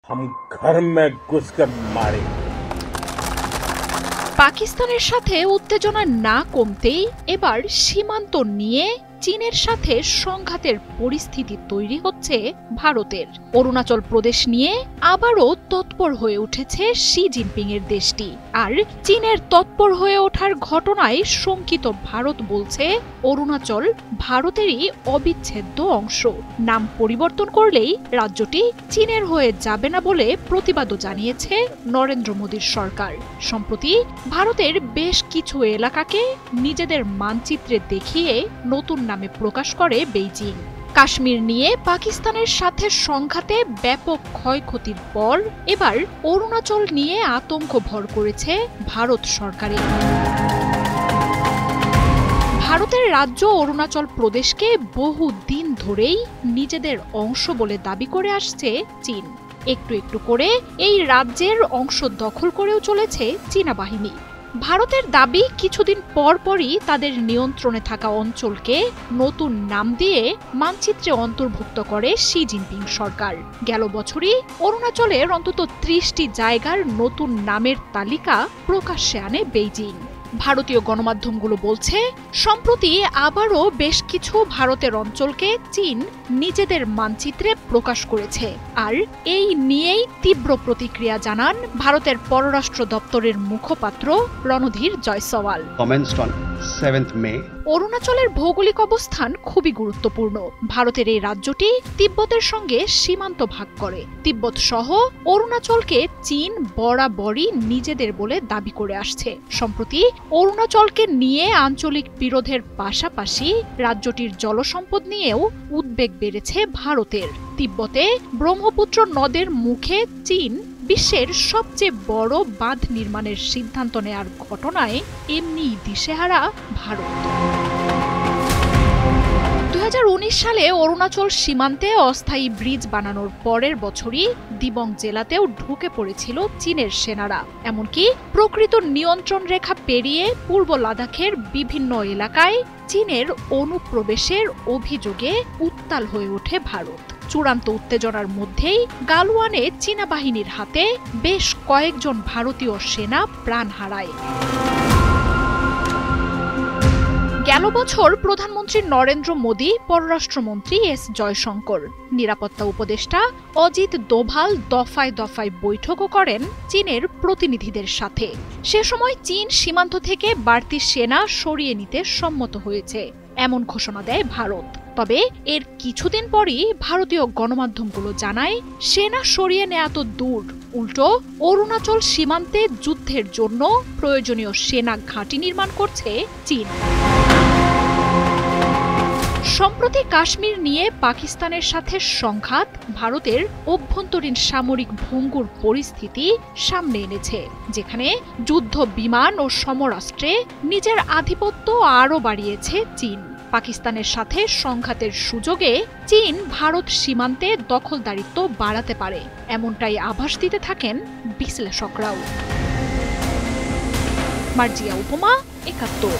हम घर में घुसकर मारे। পাকিস্তানের সাথে উত্তেজনা না কমতেই এবার সীমান্ত নিয়ে চীনের সাথে সংঘাতের পরিস্থিতি তৈরি হচ্ছে ভারতের। অরুণাচল প্রদেশ নিয়ে আবারও তৎপর হয়ে উঠেছে শি জিনপিং এর দেশটি। আর চীনের তৎপর হয়ে ওঠার ঘটনায় শঙ্কিত ভারত বলছে অরুণাচল ভারতেরই অবিচ্ছেদ্য অংশ। নাম পরিবর্তন করলেই রাজ্যটি চীনের হয়ে যাবে না বলে প্রতিবাদও জানিয়েছে নরেন্দ্র মোদীর সরকার। সম্প্রতি ভারতের বেশ কিছু এলাকাকে নিজেদের মানচিত্রে দেখিয়ে নতুন নামে প্রকাশ করে বেইজিং। কাশ্মীর নিয়ে পাকিস্তানের সাথে সংঘাতে ব্যাপক ক্ষয়ক্ষতির পর এবার অরুণাচল নিয়ে আতঙ্ক ভর করেছে ভারত সরকারে। ভারতের রাজ্য অরুণাচল প্রদেশকে বহু দিন ধরেই নিজেদের অংশ বলে দাবি করে আসছে চীন। একটু একটু করে এই রাজ্যের অংশ দখল করেও চলেছে চীনা বাহিনী। ভারতের দাবি কিছুদিন পরপরই তাদের নিয়ন্ত্রণে থাকা অঞ্চলকে নতুন নাম দিয়ে মানচিত্রে অন্তর্ভুক্ত করে শি জিনপিং সরকার। গেল বছরই অরুণাচলের অন্তত ৩০টি জায়গার নতুন নামের তালিকা প্রকাশ্যে আনে বেইজিং। ভারতীয় গণমাধ্যমগুলো বলছে সম্প্রতি আবারও বেশ কিছু ভারতের অঞ্চলকে চীন নিজেদের মানচিত্রে প্রকাশ করেছে। আর এই নিয়েই তীব্র প্রতিক্রিয়া জানান ভারতের পররাষ্ট্র দপ্তরের মুখপাত্র রণধীর জয়সওয়াল। অরুণাচলের ভৌগোলিক অবস্থান খুবই গুরুত্বপূর্ণ। ভারতের এই রাজ্যটি তিব্বতের সঙ্গে সীমান্ত ভাগ করে। তিব্বত সহ অরুণাচলকে চীন বরাবরই নিজেদের বলে দাবি করে আসছে। সম্প্রতি অরুণাচলকে নিয়ে আঞ্চলিক বিরোধের পাশাপাশি রাজ্যটির জলসম্পদ নিয়েও উদ্বেগ বেড়েছে ভারতের। তিব্বতে ব্রহ্মপুত্র নদের মুখে চীন বিশ্বের সবচেয়ে বড় বাঁধ নির্মাণের সিদ্ধান্ত নেয়ার ঘটনায় এমনিই দিশেহারা ভারত। ২০১৯ সালে অরুণাচল সীমান্তে অস্থায়ী ব্রিজ বানানোর পরের বছরই দিবং জেলাতেও ঢুকে পড়েছিল চীনের সেনারা। এমনকি প্রকৃত নিয়ন্ত্রণ রেখা পেরিয়ে পূর্ব লাদাখের বিভিন্ন এলাকায় চীনের অনুপ্রবেশের অভিযোগে উত্তাল হয়ে ওঠে ভারত। চূড়ান্ত উত্তেজনার মধ্যেই গালওয়ানে চীনা বাহিনীর হাতে বেশ কয়েকজন ভারতীয় সেনা প্রাণ হারায়। গেল বছর প্রধানমন্ত্রী নরেন্দ্র মোদী, পররাষ্ট্রমন্ত্রী এস জয়শঙ্কর, নিরাপত্তা উপদেষ্টা অজিত দোভাল দফায় দফায় বৈঠকও করেন চীনের প্রতিনিধিদের সাথে। সে সময় চীন সীমান্ত থেকে বাড়তি সেনা সরিয়ে নিতে সম্মত হয়েছে এমন ঘোষণা দেয় ভারত। তবে এর কিছুদিন পরই ভারতীয় গণমাধ্যমগুলো জানায় সেনা সরিয়ে নেওয়া তো দূর, উল্টো অরুণাচল সীমান্তে যুদ্ধের জন্য প্রয়োজনীয় সেনা ঘাঁটি নির্মাণ করছে চীন। সম্প্রতি কাশ্মীর নিয়ে পাকিস্তানের সাথে সংঘাত ভারতের অভ্যন্তরীণ সামরিক ভঙ্গুর পরিস্থিতি সামনে এনেছে, যেখানে যুদ্ধ বিমান ও সমরাস্ত্রে নিজের আধিপত্য আরও বাড়িয়েছে চীন। পাকিস্তানের সাথে সংঘাতের সুযোগে চীন ভারত সীমান্তে দখলদারিত্ব বাড়াতে পারে, এমনটাই আভাস দিতে থাকেন বিশ্লেষকরাও। মার্জিয়া উপমা, ৭১।